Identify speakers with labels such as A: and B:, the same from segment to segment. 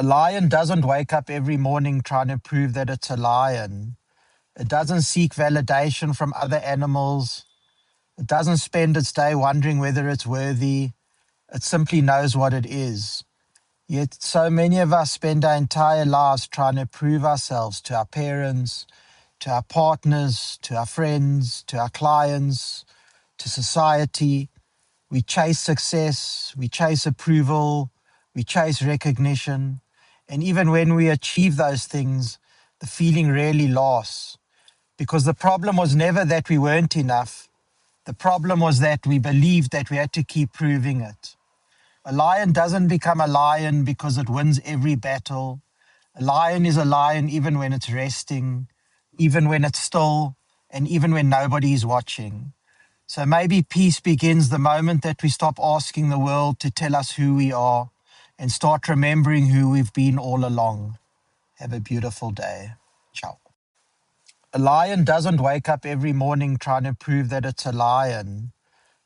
A: A lion doesn't wake up every morning trying to prove that it's a lion. It doesn't seek validation from other animals. It doesn't spend its day wondering whether it's worthy. It simply knows what it is. Yet so many of us spend our entire lives trying to prove ourselves to our parents, to our partners, to our friends, to our clients, to society. We chase success, we chase approval, we chase recognition. And even when we achieve those things, the feeling rarely lasts. Because the problem was never that we weren't enough. The problem was that we believed that we had to keep proving it. A lion doesn't become a lion because it wins every battle. A lion is a lion even when it's resting, even when it's still, and even when nobody is watching. So maybe peace begins the moment that we stop asking the world to tell us who we are and start remembering who we've been all along. Have a beautiful day. Ciao. A lion doesn't wake up every morning trying to prove that it's a lion.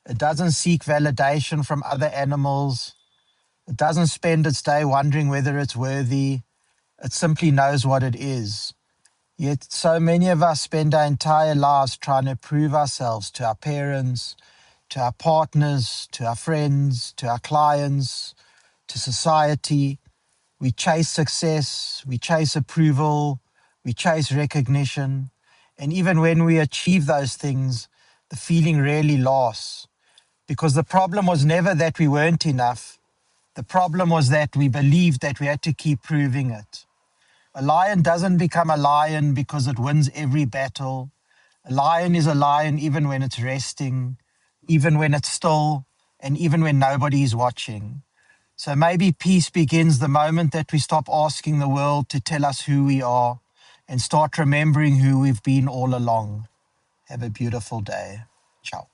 A: It doesn't seek validation from other animals. It doesn't spend its day wondering whether it's worthy. It simply knows what it is. Yet so many of us spend our entire lives trying to prove ourselves to our parents, to our partners, to our friends, to our clients, to society. We chase success, we chase approval, we chase recognition. And even when we achieve those things, the feeling rarely lasts. Because the problem was never that we weren't enough. The problem was that we believed that we had to keep proving it. A lion doesn't become a lion because it wins every battle. A lion is a lion even when it's resting, even when it's still, and even when nobody is watching. So maybe peace begins the moment that we stop asking the world to tell us who we are and start remembering who we've been all along. Have a beautiful day. Ciao.